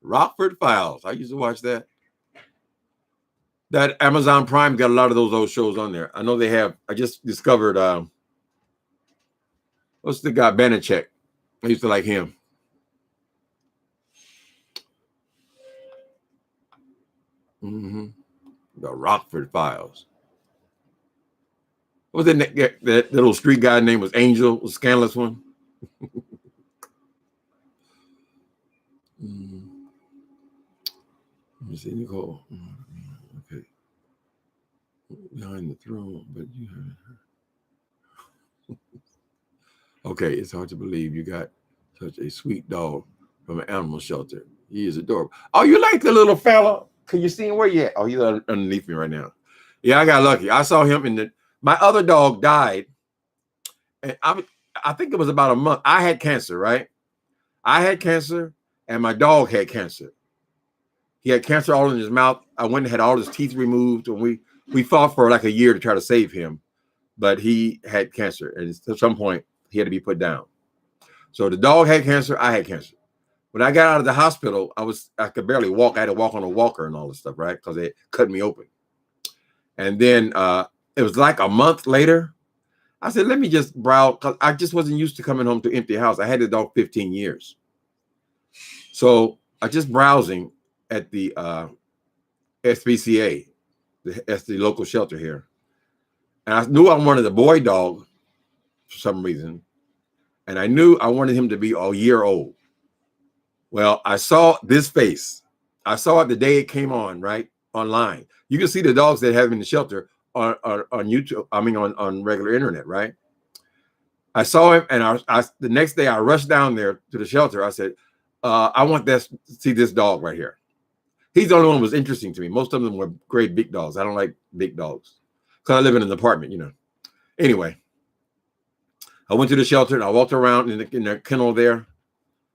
Rockford Files. I used to watch that. That Amazon Prime got a lot of those old shows on there. I know they have. I just discovered what's the guy, Banachek? I used to like him. The Rockford Files. What was that little street guy name was Angel, the scandalous one? Let me see, Nicole. Okay. Behind the throne, but you have. Okay, it's hard to believe you got such a sweet dog from an animal shelter. He is adorable. Oh, you like the little fella? Can you see him? Where you at? Oh, he's underneath me right now. Yeah, I got lucky. I saw him in my other dog died. And I think it was about a month. I had cancer, right? I had cancer and my dog had cancer. He had cancer all in his mouth. I went and had all his teeth removed, and we fought for like a year to try to save him, but he had cancer, and at some point he had to be put down. So the dog had cancer, I had cancer. When I got out of the hospital, I could barely walk. I had to walk on a walker and all this stuff, right? Because they cut me open. And then it was like a month later, I said, let me just browse, because I just wasn't used to coming home to an empty house. I had the dog 15 years. So I just browsing at the SPCA, that's the local shelter here. And I knew I wanted a boy dog for some reason. And I knew I wanted him to be a year old. Well, I saw this face. I saw it the day it came on, right? Online. You can see the dogs that have in the shelter on YouTube, I mean on regular internet, right? I saw him, and the next day I rushed down there to the shelter. I said, I want to see this dog right here. He's the only one who was interesting to me. Most of them were great big dogs. I don't like big dogs because I live in an apartment, you know. Anyway, I went to the shelter and I walked around in their kennel there.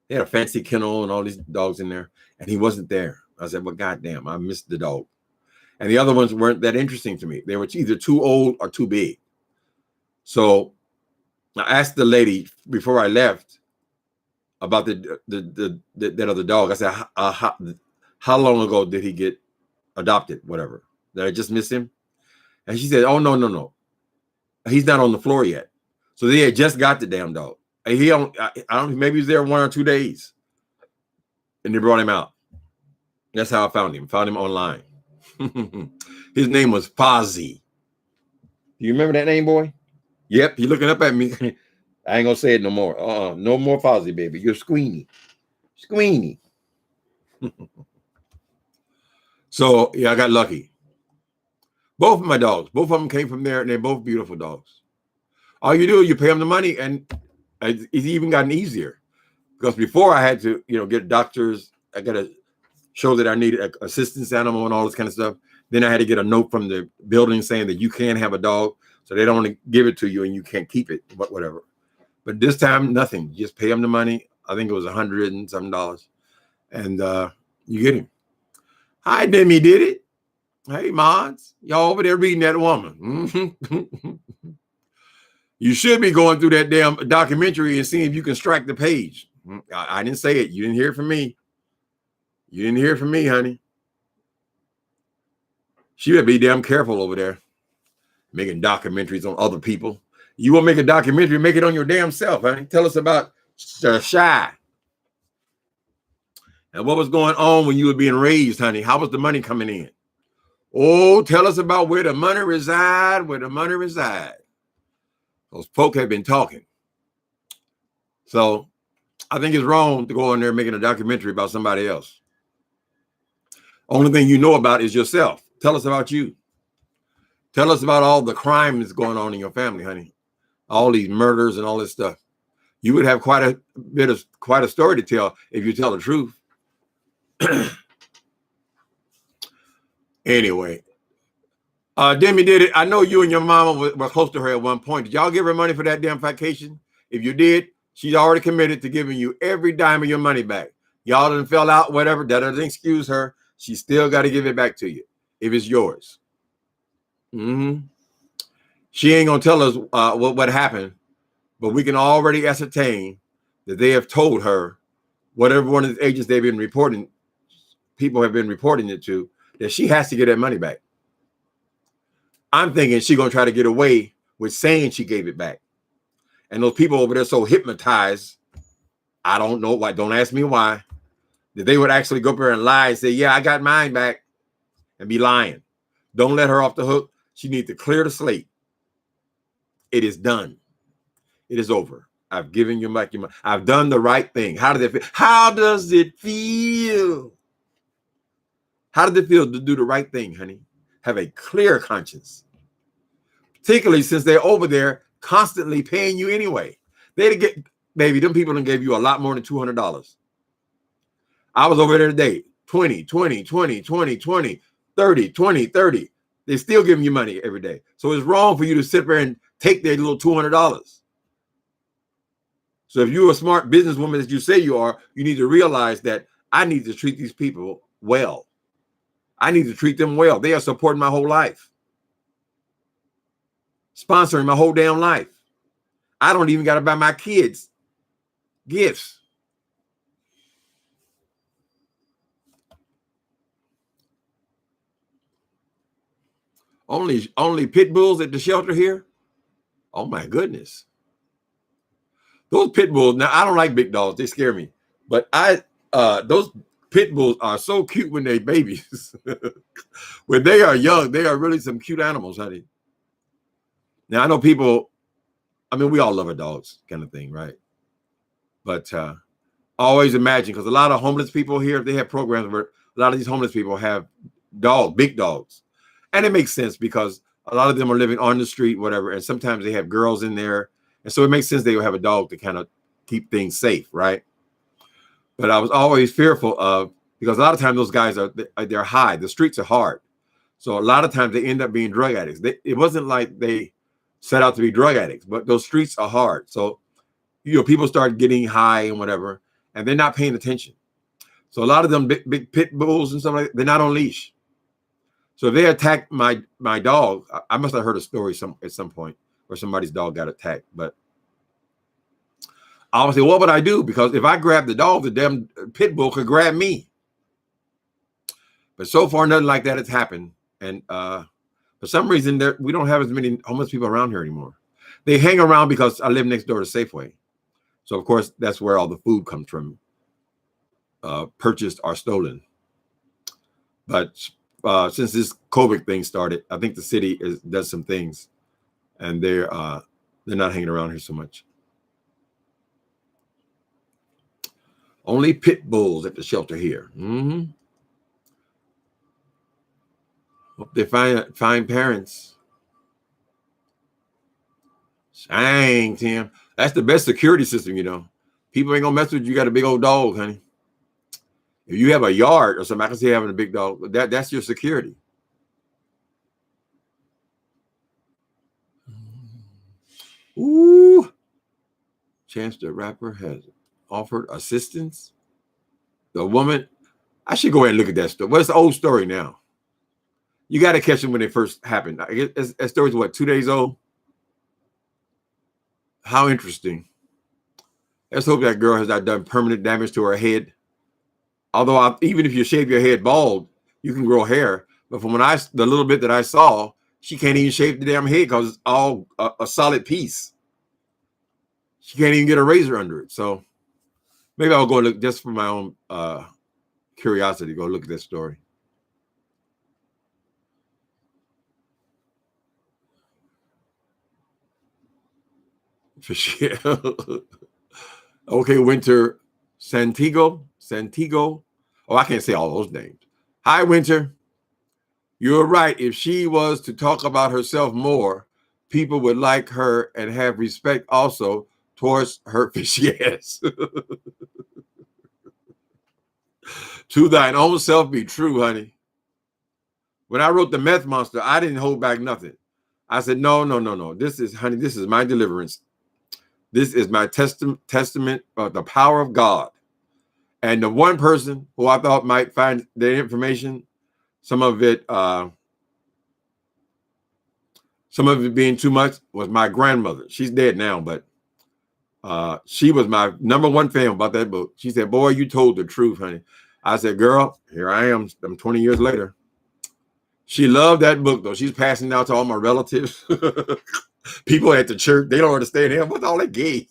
They had a fancy kennel and all these dogs in there, and he wasn't there. I said, well, goddamn, I missed the dog. And the other ones weren't that interesting to me. They were either too old or too big. So I asked the lady before I left about that other dog. I said, how long ago did he get adopted? Whatever. Did I just miss him? And she said, oh, no. He's not on the floor yet. So they had just got the damn dog. And I don't, maybe he was there 1 or 2 days. And they brought him out. That's how I found him. Found him online. His name was Fozzie. Do you remember that name, boy? Yep, you're looking up at me. I ain't gonna say it no more. No more Fozzie, baby. You're Squeenie. Squeenie. So yeah, I got lucky. Both of my dogs, both of them came from there, and they're both beautiful dogs. All you do is you pay them the money, and it's even gotten easier. Because before I had to, get doctors. I got to show that I needed an assistance animal and all this kind of stuff. Then I had to get a note from the building saying that you can't have a dog, so they don't want to give it to you and you can't keep it, but whatever. But this time, nothing. You just pay them the money. I think it was $100 and something, and you get him. Hi, Demi did it. Hey, mods, y'all over there reading that woman. You should be going through that damn documentary and seeing if you can strike the page. I didn't say it. You didn't hear it from me. You didn't hear from me, honey. She better be damn careful over there, making documentaries on other people. You want to make a documentary, make it on your damn self, honey. Tell us about Shy. And what was going on when you were being raised, honey? How was the money coming in? Oh, tell us about where the money reside, where the money reside. Those folk have been talking. So I think it's wrong to go in there making a documentary about somebody else. Only thing you know about is yourself. Tell us about you. Tell us about all the crime that's going on in your family, honey. All these murders and all this stuff. You would have quite a story to tell if you tell the truth. Anyway, Demi did it. I know you and your mama were close to her at one point. Did y'all give her money for that damn vacation? If you did, she's already committed to giving you every dime of your money back. Y'all done fell out, whatever. That doesn't excuse her. She still got to give it back to you if it's yours. She ain't gonna tell us what happened, but we can already ascertain that they have told her whatever one of the agents they've been reporting, people have been reporting it to, that she has to get that money back. I'm thinking she's gonna try to get away with saying she gave it back. And those people over there so hypnotized, I don't know why, don't ask me why, that they would actually go up there and lie and say, yeah, I got mine back, and be lying. Don't let her off the hook. She needs to clear the slate. It is done. It is over. I've given you back your money. I've done the right thing. How does it feel? How does it feel? How does it feel to do the right thing, honey? Have a clear conscience. Particularly since they're over there constantly paying you anyway. They get, baby, them people done gave you a lot more than $200. I was over there today. 20, 20, 20, 20, 20, 30, 20, 30. They're still giving you money every day. So it's wrong for you to sit there and take their little $200. So if you're a smart businesswoman as you say you are, you need to realize that I need to treat these people well. I need to treat them well. They are supporting my whole life. Sponsoring my whole damn life. I don't even got to buy my kids gifts. Only pit bulls at the shelter here? Oh my goodness. Those pit bulls, now I don't like big dogs, they scare me. But those pit bulls are so cute when they're babies. When they are young, they are really some cute animals, honey. Now I know people, I mean, we all love our dogs kind of thing, right? But always imagine, because a lot of homeless people here, they have programs where a lot of these homeless people have dogs, big dogs. And it makes sense because a lot of them are living on the street, whatever. And sometimes they have girls in there. And so it makes sense they will have a dog to kind of keep things safe, right? But I was always fearful of, because a lot of times those guys they're high. The streets are hard. So a lot of times they end up being drug addicts. It wasn't like they set out to be drug addicts, but those streets are hard. So, you know, people start getting high and whatever, and they're not paying attention. So a lot of them big pit bulls and stuff like that, they're not on leash. So if they attack my dog, I must have heard a story at some point where somebody's dog got attacked. But I would say, what would I do? Because if I grab the dog, the damn pit bull could grab me. But so far, nothing like that has happened. And for some reason, we don't have as many homeless people around here anymore. They hang around because I live next door to Safeway. So, of course, that's where all the food comes from, purchased or stolen. But since this COVID thing started, I think the city does some things, and they're not hanging around here so much. Only pit bulls at the shelter here. Hope they find parents. Dang, Tim. That's the best security system, you know. People ain't gonna mess with you. You got a big old dog, honey. If you have a yard or something, I can see having a big dog. That's your security. Ooh. Chance the Rapper has offered assistance. The woman, I should go ahead and look at that story. What's the old story now? You got to catch them when they first happened. I guess that story's what, 2 days old? How interesting. Let's hope that girl has not done permanent damage to her head. Although even if you shave your head bald, you can grow hair. But from the little bit that I saw, she can't even shave the damn head because it's all a solid piece. She can't even get a razor under it. So maybe I'll go look just for my own curiosity. Go look at that story. Okay, Winter Santiago. Oh, I can't say all those names. Hi, Winter. You're right. If she was to talk about herself more, people would like her and have respect also towards her fishy ass. To thine own self be true, honey. When I wrote The Meth Monster, I didn't hold back nothing. I said, no. This is my deliverance. This is my testament of the power of God. And the one person who I thought might find the information, some of it being too much, was my grandmother. She's dead now, but she was my number one fan about that book. She said, boy, you told the truth, honey. I said, girl, here I am. I'm 20 years later. She loved that book, though. She's passing it out to all my relatives. People at the church, they don't understand him. What's all that gay?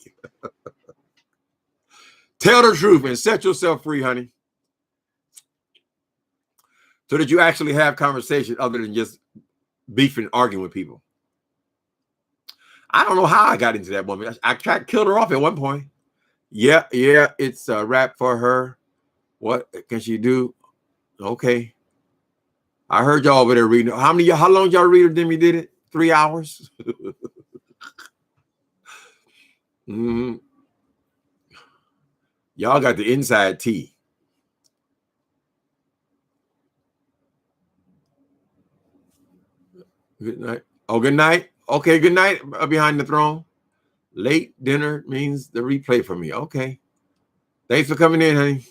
Tell the truth and set yourself free, honey. So that you actually have conversation other than just beefing and arguing with people. I don't know how I got into that woman. I tried to kill her off at one point. Yeah, it's a wrap for her. What can she do? Okay. I heard y'all over there reading. How long y'all read them? You did it? 3 hours? Mm-hmm. Y'all got the inside tea. Good night. Oh, good night. Okay, good night. Behind the throne. Late dinner means the replay for me. Okay. Thanks for coming in, honey.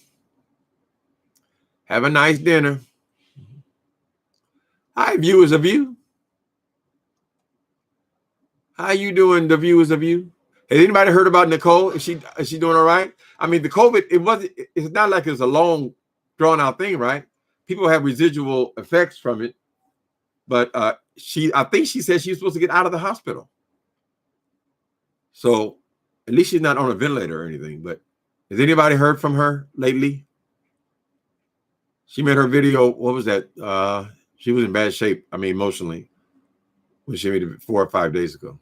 Have a nice dinner. Hi, viewers of you. How you doing, the viewers of you? Has anybody heard about Nicole? Is she doing all right? I mean, the COVID, it's not like it's a long, drawn out thing, right? People have residual effects from it. But I think she said she's supposed to get out of the hospital. So at least she's not on a ventilator or anything. But has anybody heard from her lately? She made her video. What was that? She was in bad shape. I mean, emotionally, when she made it 4 or 5 days ago.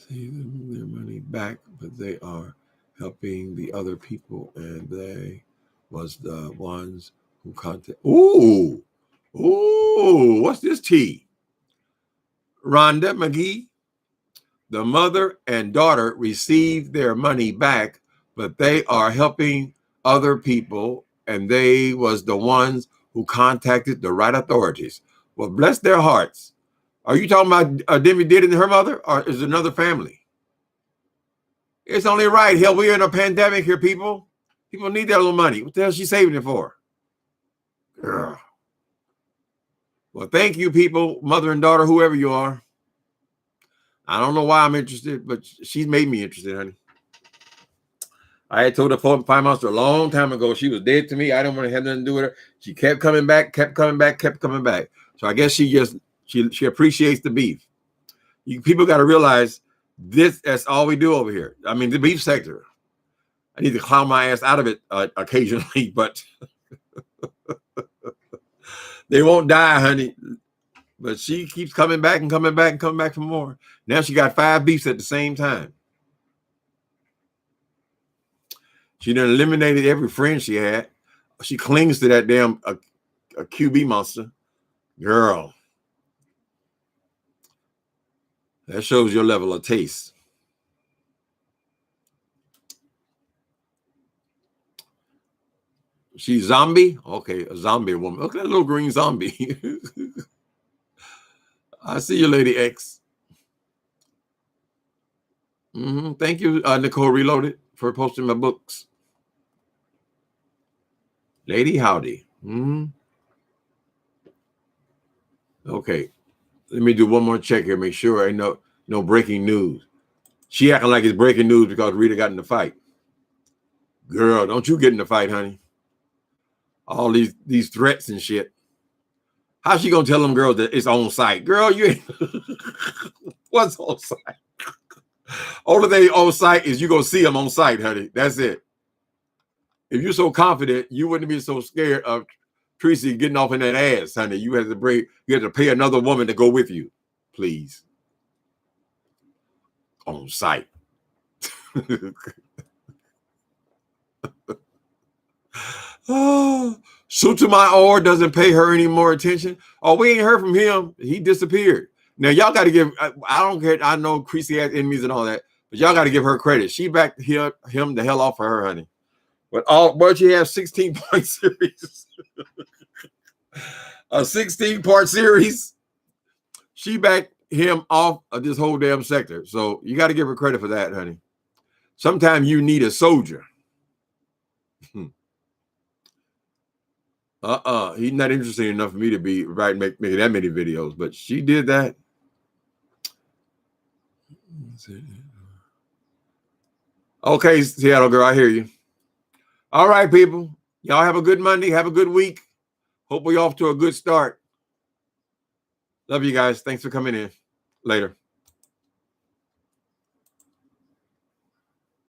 They move their money back, but they are helping the other people, and they was the ones who contact. Ooh, what's this tea? Rhonda McGee, the mother and daughter received their money back, but they are helping other people, and they was the ones who contacted the right authorities. Well, bless their hearts. Are you talking about Demi did and her mother, or is it another family? It's only right. Hell, we're in a pandemic here, people. People need that little money. What the hell is she saving it for? Girl. Well, thank you, people, mother and daughter, whoever you are. I don't know why I'm interested, but she's made me interested, honey. I had told the Fine Monster a long time ago she was dead to me. I didn't want to have nothing to do with her. She kept coming back. So I guess she appreciates the beef. People got to realize that's all we do over here. I mean, the beef sector. I need to clown my ass out of it occasionally, but they won't die, honey. But she keeps coming back for more. Now she got 5 beefs at the same time. She done eliminated every friend she had. She clings to that damn a QB monster. Girl. That shows your level of taste. She's zombie? Okay, a zombie woman. Look at that little green zombie. I see you, Lady X. Thank you, Nicole Reloaded, for posting my books. Lady Howdy. Okay, let me do one more check here. Make sure I know no breaking news. She acting like it's breaking news because Rita got in the fight. Girl, don't you get in the fight, honey. All these threats and shit. How's she gonna tell them girls that it's on site? Girl, you ain't what's on site? Only thing on site is you gonna see them on site, honey. That's it. If you're so confident, you wouldn't be so scared of Tracy getting off in that ass, honey. You had to pay another woman to go with you, please. On site. Oh, Sotomayor doesn't pay her any more attention. Oh, we ain't heard from him. He disappeared. Now y'all got to give. I don't care. I know Creasy has enemies and all that, but y'all got to give her credit. She backed him the hell off for her, honey. But she has 16-point series, a 16-part series. She backed him off of this whole damn sector. So you got to give her credit for that, honey. Sometimes you need a soldier. He's not interesting enough for me to be making that many videos, but she did that. Okay, Seattle girl, I hear you. All right, people. Y'all have a good Monday. Have a good week. Hope we're off to a good start. Love you guys. Thanks for coming in. Later.